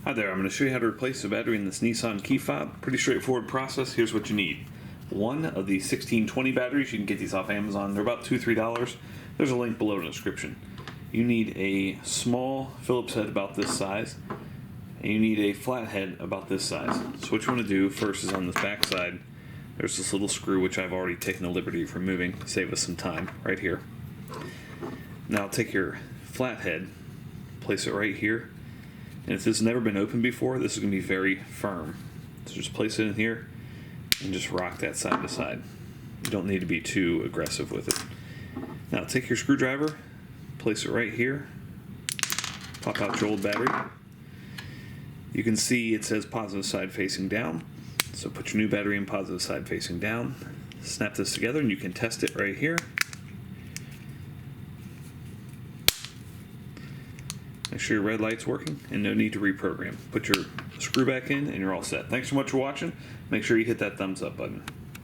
Hi there, I'm going to show you how to replace the battery in this Nissan key fob. Pretty straightforward process. Here's what you need. One of the 1620 batteries. You can get these off Amazon. They're about $2 to $3. There's a link below in the description. You need a small Phillips head about this size, and you need a flathead about this size. So what you want to do first is on this back side, there's this little screw which I've already taken the liberty of removing to save us some time right here. Now take your flathead, place it right here. And if this has never been opened before, this is going to be very firm. So just place it in here and just rock that side to side. You don't need to be too aggressive with it. Now take your screwdriver, place it right here, pop out your old battery. You can see it says positive side facing down. So put your new battery in positive side facing down. Snap this together and you can test it right here. Make sure your red light's working and no need to reprogram. Put your screw back in and you're all set. Thanks so much for watching. Make sure you hit that thumbs up button.